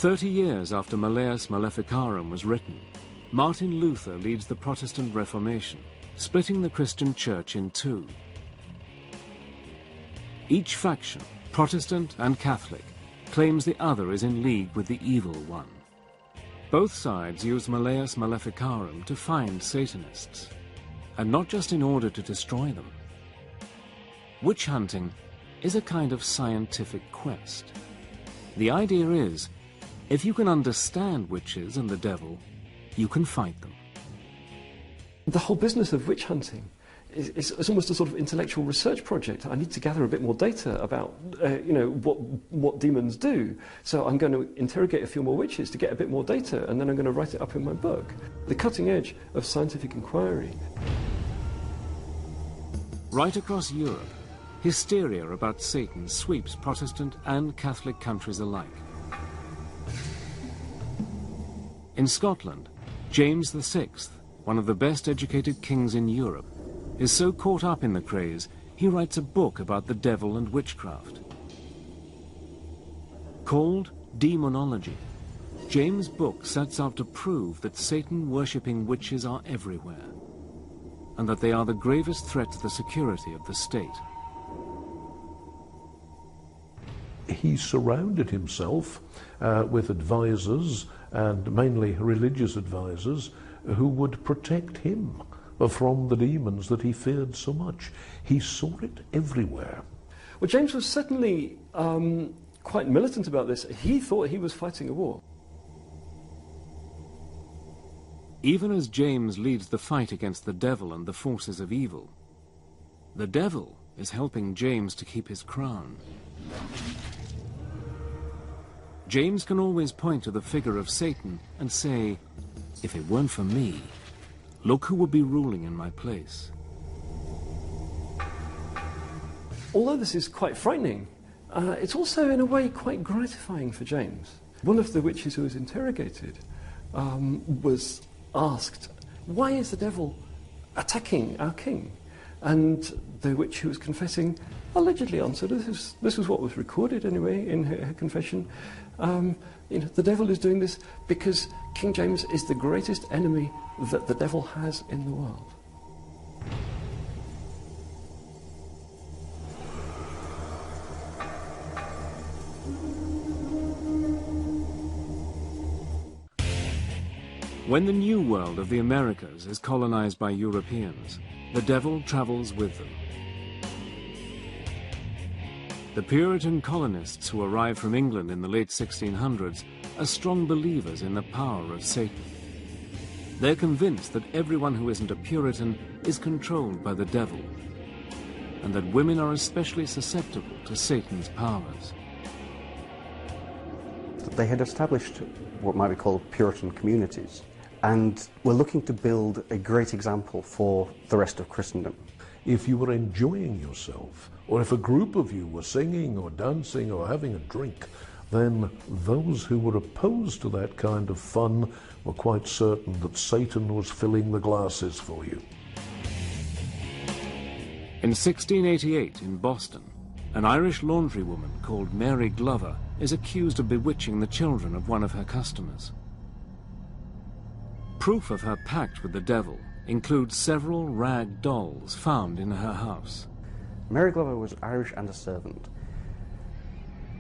30 years after Malleus Maleficarum was written, Martin Luther leads the Protestant Reformation, splitting the Christian Church in two. Each faction, Protestant and Catholic, claims the other is in league with the evil one. Both sides use Malleus Maleficarum to find Satanists, and not just in order to destroy them. Witch hunting is a kind of scientific quest. The idea is, if you can understand witches and the devil, you can fight them. The whole business of witch hunting is almost a sort of intellectual research project. I need to gather a bit more data about, what demons do. So I'm going to interrogate a few more witches to get a bit more data, and then I'm going to write it up in my book. The cutting edge of scientific inquiry. Right across Europe, hysteria about Satan sweeps Protestant and Catholic countries alike. In Scotland, James VI, one of the best educated kings in Europe, is so caught up in the craze, he writes a book about the devil and witchcraft. Called Demonology, James' book sets out to prove that Satan-worshipping witches are everywhere, and that they are the gravest threat to the security of the state. He surrounded himself with advisors, and mainly religious advisors, who would protect him from the demons that he feared so much. He saw it everywhere. Well, James was certainly quite militant about this. He thought he was fighting a war. Even as James leads the fight against the devil and the forces of evil, the devil is helping James to keep his crown. James can always point to the figure of Satan and say, if it weren't for me, look who would be ruling in my place. Although this is quite frightening, it's also in a way quite gratifying for James. One of the witches who was interrogated was asked, why is the devil attacking our king? And the witch who was confessing allegedly answered, this was what was recorded anyway in her confession, the devil is doing this because King James is the greatest enemy that the devil has in the world. When the New World of the Americas is colonized by Europeans, the devil travels with them. The Puritan colonists who arrived from England in the late 1600s are strong believers in the power of Satan. They're convinced that everyone who isn't a Puritan is controlled by the devil, and that women are especially susceptible to Satan's powers. They had established what might be called Puritan communities, and were looking to build a great example for the rest of Christendom. If you were enjoying yourself, or if a group of you were singing or dancing or having a drink, then those who were opposed to that kind of fun were quite certain that Satan was filling the glasses for you. In 1688 in Boston, an Irish laundrywoman called Mary Glover is accused of bewitching the children of one of her customers. Proof of her pact with the devil includes several rag dolls found in her house. Mary Glover was Irish and a servant.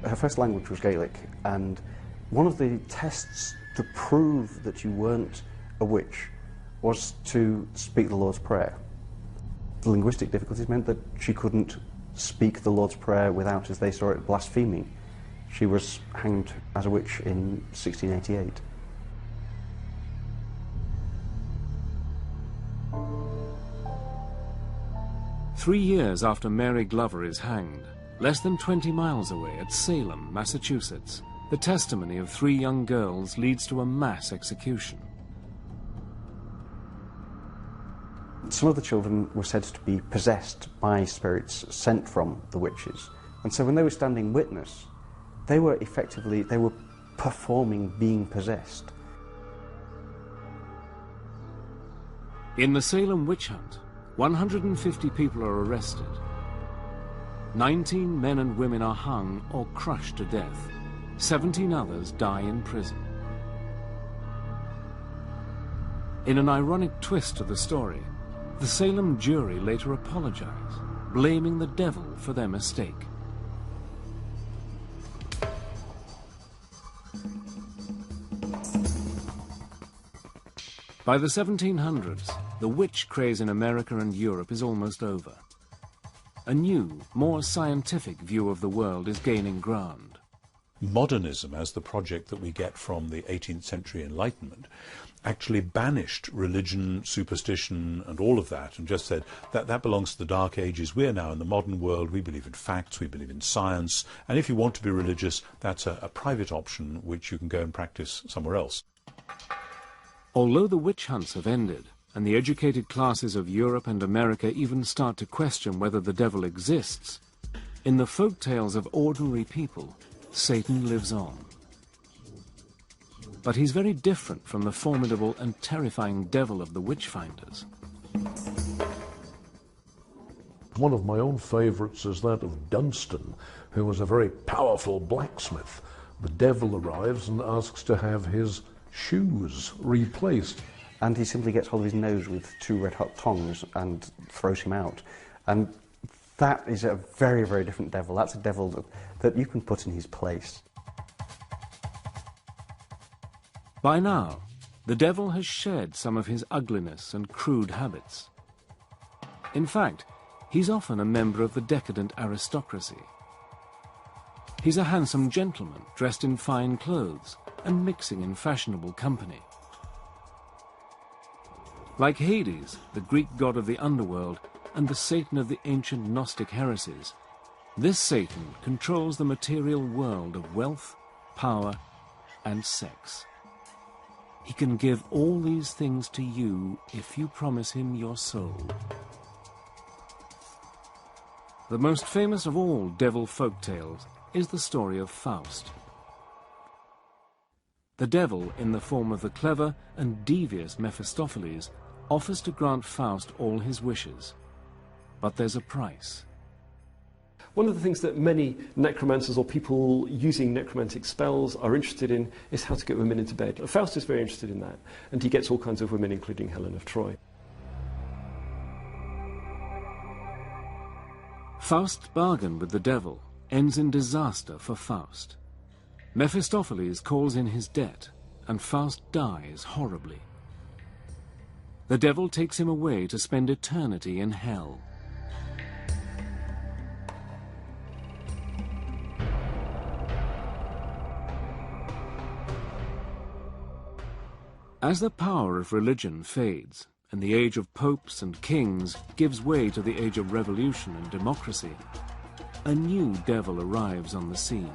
Her first language was Gaelic, and one of the tests to prove that you weren't a witch was to speak the Lord's Prayer. The linguistic difficulties meant that she couldn't speak the Lord's Prayer without, as they saw it, blaspheming. She was hanged as a witch in 1688. Three years after Mary Glover is hanged, less than 20 miles away at Salem, Massachusetts, the testimony of 3 young girls leads to a mass execution. Some of the children were said to be possessed by spirits sent from the witches. And so when they were standing witness, they were performing being possessed. In the Salem witch hunt, 150 people are arrested. 19 men and women are hung or crushed to death. 17 others die in prison. In an ironic twist to the story, the Salem jury later apologize, blaming the devil for their mistake. By the 1700s, the witch craze in America and Europe is almost over. A new, more scientific view of the world is gaining ground. Modernism, as the project that we get from the 18th century Enlightenment, actually banished religion, superstition, and all of that, and just said that that belongs to the Dark Ages. We're now in the modern world. We believe in facts, we believe in science, and if you want to be religious, that's a private option which you can go and practice somewhere else. Although the witch hunts have ended, and the educated classes of Europe and America even start to question whether the devil exists, in the folk tales of ordinary people, Satan lives on. But he's very different from the formidable and terrifying devil of the witch-finders. One of my own favourites is that of Dunstan, who was a very powerful blacksmith. The devil arrives and asks to have his shoes replaced. And he simply gets hold of his nose with two red-hot tongs and throws him out. And that is a very, very different devil. That's a devil that you can put in his place. By now, the devil has shed some of his ugliness and crude habits. In fact, he's often a member of the decadent aristocracy. He's a handsome gentleman dressed in fine clothes and mixing in fashionable company. Like Hades, the Greek god of the underworld, and the Satan of the ancient Gnostic heresies, this Satan controls the material world of wealth, power, and sex. He can give all these things to you if you promise him your soul. The most famous of all devil folk tales is the story of Faust. The devil, in the form of the clever and devious Mephistopheles, offers to grant Faust all his wishes. But there's a price. One of the things that many necromancers or people using necromantic spells are interested in is how to get women into bed. Faust is very interested in that, and he gets all kinds of women, including Helen of Troy. Faust's bargain with the devil ends in disaster for Faust. Mephistopheles calls in his debt, and Faust dies horribly. The devil takes him away to spend eternity in hell. As the power of religion fades, and the age of popes and kings gives way to the age of revolution and democracy, a new devil arrives on the scene.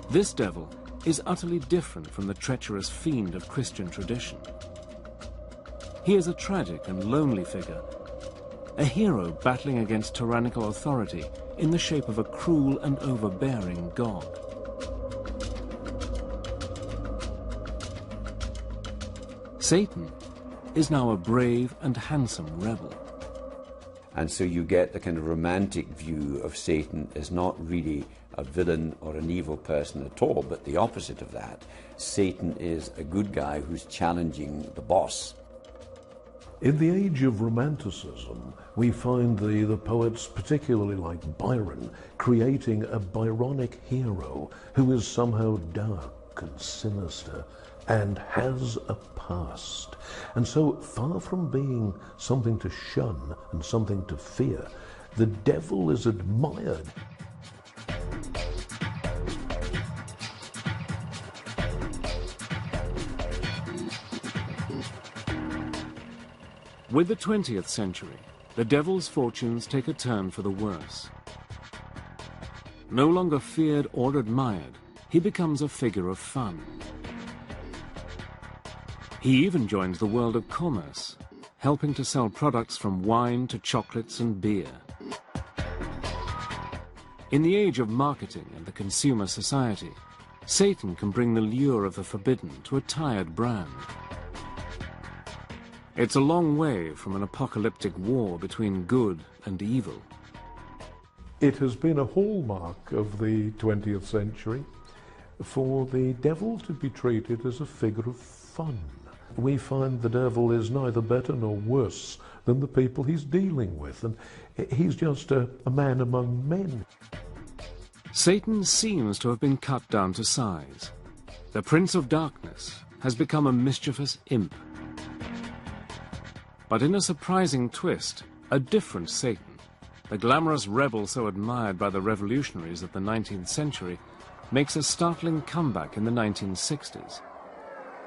This devil is utterly different from the treacherous fiend of Christian tradition. He is a tragic and lonely figure, a hero battling against tyrannical authority in the shape of a cruel and overbearing god. Satan is now a brave and handsome rebel. And so you get the kind of romantic view of Satan as not really a villain or an evil person at all, but the opposite of that. Satan is a good guy who's challenging the boss. In the age of Romanticism, we find the poets, particularly like Byron, creating a Byronic hero who is somehow dark and sinister and has a past. And so, far from being something to shun and something to fear, the devil is admired. With the 20th century, the devil's fortunes take a turn for the worse. No longer feared or admired, he becomes a figure of fun. He even joins the world of commerce, helping to sell products from wine to chocolates and beer. In the age of marketing and the consumer society, Satan can bring the lure of the forbidden to a tired brand. It's a long way from an apocalyptic war between good and evil. It has been a hallmark of the 20th century for the devil to be treated as a figure of fun. We find the devil is neither better nor worse than the people he's dealing with, and he's just a man among men. Satan seems to have been cut down to size. The Prince of Darkness has become a mischievous imp. But in a surprising twist, a different Satan, the glamorous rebel so admired by the revolutionaries of the 19th century, makes a startling comeback in the 1960s.